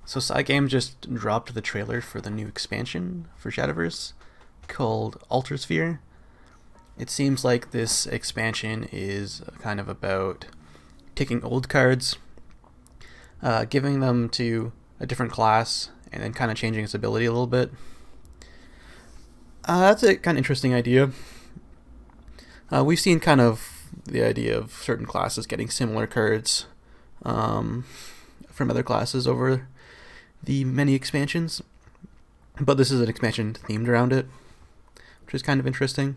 So Game just dropped the trailer for the new expansion for Shadowverse called Altersphere. It seems like this expansion is kind of about taking old cards, giving them to a different class, and then kind of changing its ability a little bit. That's a kind of interesting idea. We've seen kind of the idea of certain classes getting similar cards from other classes over the many expansions, but this is an expansion themed around it, which is kind of interesting.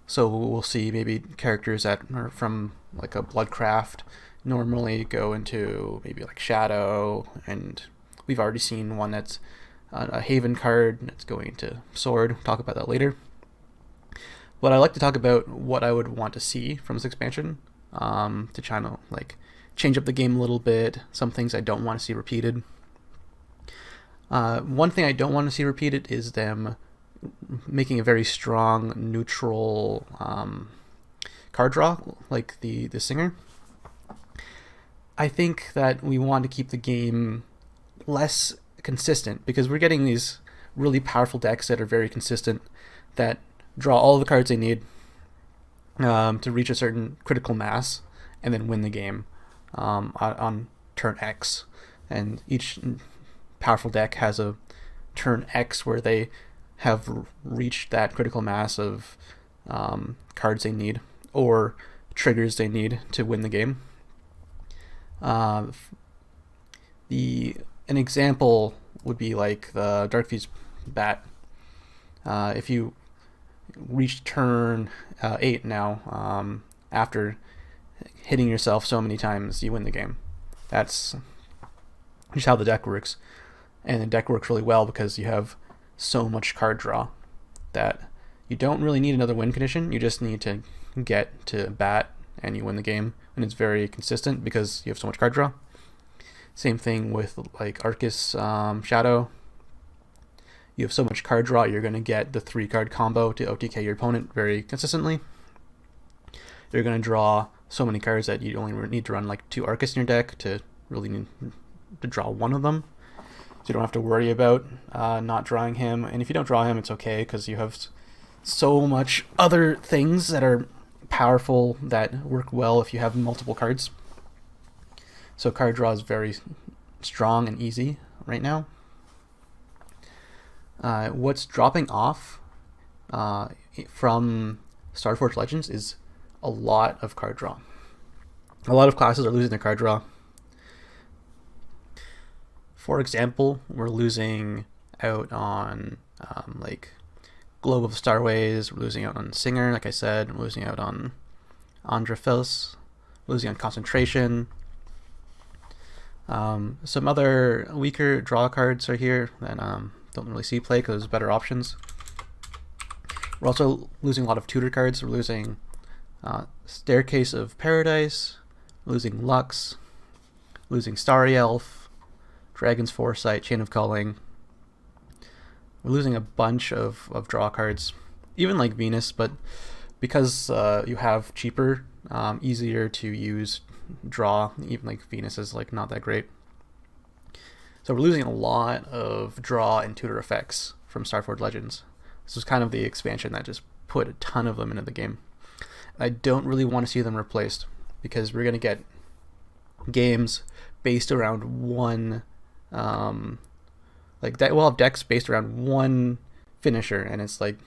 So we'll see maybe characters that are from like a Bloodcraft normally go into maybe like Shadow, and we've already seen one that's a Haven card that's going into Sword. We'll talk about that later. But I'd like to talk about what I would want to see from this expansion, to try to like change up the game a little bit. Some things I don't want to see repeated. One thing I don't want to see repeated is them making a very strong neutral card draw, like the Singer. I think that we want to keep the game less consistent because we're getting these really powerful decks that are very consistent, that draw all the cards they need to reach a certain critical mass and then win the game on turn X. And each powerful deck has a turn X where they have reached that critical mass of cards they need or triggers they need to win the game. An example would be like the Darkfuse Bat. If you reach turn 8 now, after hitting yourself so many times, you win the game. That's just how the deck works. And the deck works really well because you have so much card draw that you don't really need another win condition. You just need to get to bat and you win the game. And it's very consistent because you have so much card draw. Same thing with like Arcus Shadow. You have so much card draw, you're going to get the 3-card combo to OTK your opponent very consistently. You're going to draw so many cards that you only need to run like 2 Arcus in your deck to really need to draw one of them. So you don't have to worry about not drawing him. And if you don't draw him, it's okay because you have so much other things that are powerful that work well if you have multiple cards. So card draw is very strong and easy right now. What's dropping off from Starforge Legends is a lot of card draw. A lot of classes are losing their card draw. For example, we're losing out on like Globe of Starways, we're losing out on Singer, like I said, we're losing out on Andraphos, losing on Concentration. Some other weaker draw cards are here that don't really see play because there's better options. We're also losing a lot of tutor cards. We're losing Staircase of Paradise, losing Lux, losing Starry Elf, Dragon's Foresight, Chain of Culling. We're losing a bunch of draw cards, even like Venus, but because you have cheaper, easier to use draw, even like Venus is like not that great. So we're losing a lot of draw and tutor effects from Starforge Legends. This was kind of the expansion that just put a ton of them into the game. I don't really want to see them replaced because we're going to get games based around one, we'll have decks based around one finisher, and it's like,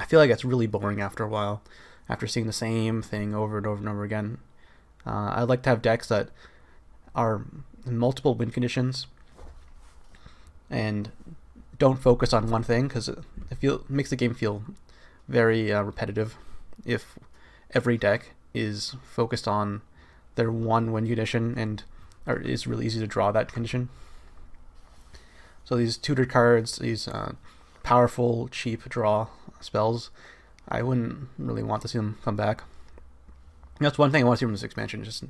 I feel like that's really boring after a while, after seeing the same thing over and over and over again. I'd like to have decks that are multiple win conditions and don't focus on one thing because it makes the game feel very repetitive if every deck is focused on their one win condition and is really easy to draw that condition. So these tutor cards, these powerful, cheap draw spells, I wouldn't really want to see them come back. That's one thing I want to see from this expansion, just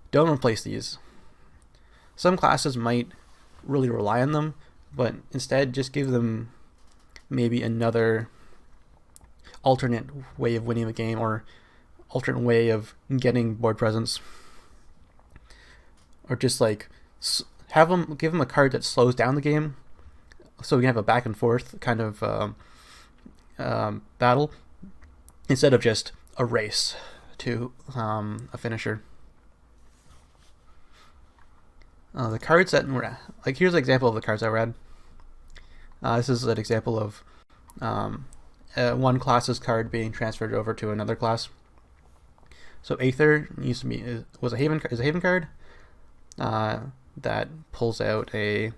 don't replace these. Some classes might really rely on them, but instead just give them maybe another alternate way of winning the game or alternate way of getting board presence, or just like give them a card that slows down the game, so we can have a back and forth kind of battle instead of just a race to a finisher. The cards that were like, here's an example of the cards I read. This is an example of one class's card being transferred over to another class. So Aether is a Haven card that pulls out a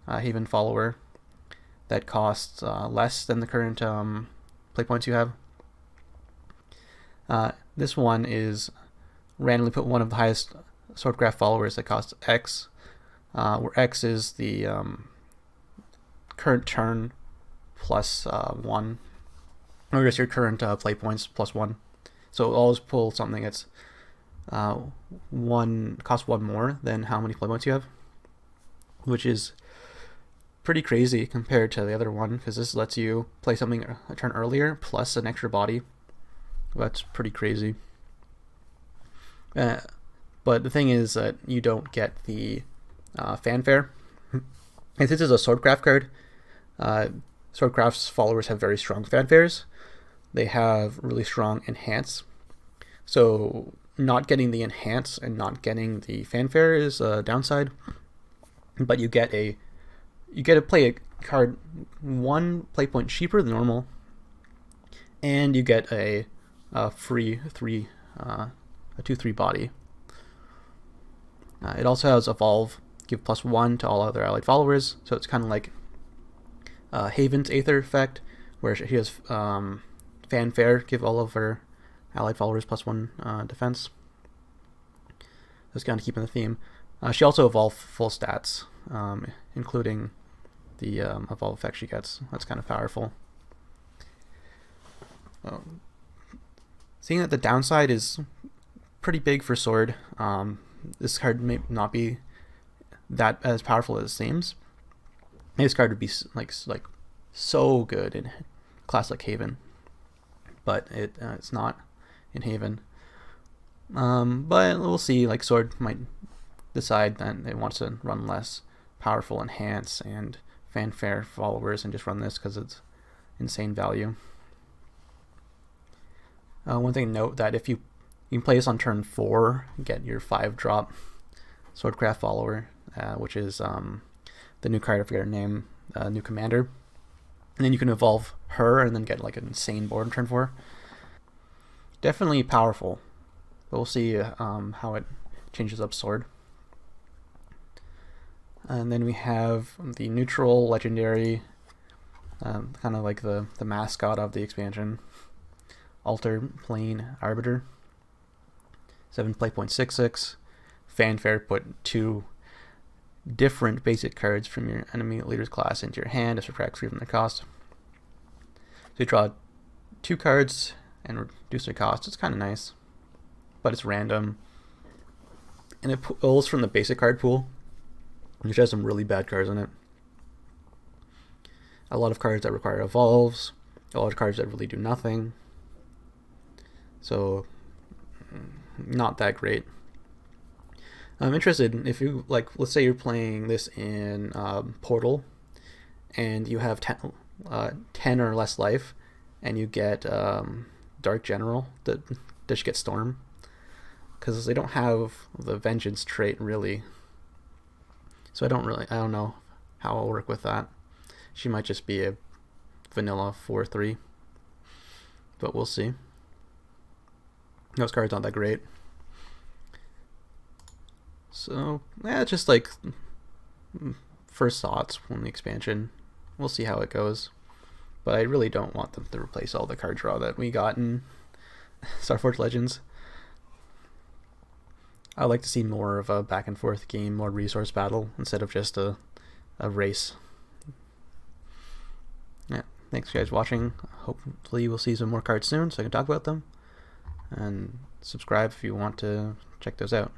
Haven follower that costs less than the current play points you have. This one is randomly put one of the highest Swordcraft followers that costs X, where X is the current turn plus 1, or just your current play points plus 1. So always pull something that's costs 1 more than how many play points you have, which is pretty crazy compared to the other one, because this lets you play something a turn earlier plus an extra body. That's pretty crazy. But the thing is that you don't get the fanfare. And since it's a Swordcraft card, Swordcraft's followers have very strong fanfares. They have really strong enhance. So not getting the enhance and not getting the fanfare is a downside. But you get to play a card 1 play point cheaper than normal, and you get a free 2/3 body. It also has Evolve, give +1 to all other allied followers, so it's kind of like Haven's Aether effect, where she has fanfare, give all of her allied followers +1 defense. Just kind of keeping the theme. She also evolved full stats, including the evolve effect she gets. That's kind of powerful. Seeing that the downside is pretty big for Sword, this card may not be that as powerful as it seems. This card would be like so good in class like Haven, but it's not in Haven. But we'll see. Like, Sword might decide that it wants to run less powerful enhance and fanfare followers and just run this because it's insane value. One thing to note, that if you can play this on turn 4, get your 5-drop Swordcraft follower, which is the new card, I forget her name, new commander. And then you can evolve her and then get like an insane board on turn 4. Definitely powerful, but we'll see how it changes up Sword. And then we have the neutral legendary, kind of like the mascot of the expansion, Alterplane Arbiter. 7 play point 6/6. Fanfare, put 2 different basic cards from your enemy leader's class into your hand to subtract 3 from their cost. So you draw 2 cards and reduce their cost. It's kind of nice, but it's random. And it pulls from the basic card pool, which has some really bad cards in it. A lot of cards that require evolves, a lot of cards that really do nothing. So, not that great. I'm interested, if you, like, let's say you're playing this in Portal, and you have 10 or less life, and you get Dark General, does she get Storm? Because they don't have the Vengeance trait, really. So I don't know how I'll work with that. She might just be a vanilla 4/3, but we'll see. Those cards aren't that great. So, yeah, just like first thoughts from the expansion. We'll see how it goes. But I really don't want them to replace all the card draw that we got in Starforge Legends. I like to see more of a back and forth game, more resource battle, instead of just a race. Yeah, thanks guys for watching. Hopefully we'll see some more cards soon so I can talk about them. And subscribe if you want to check those out.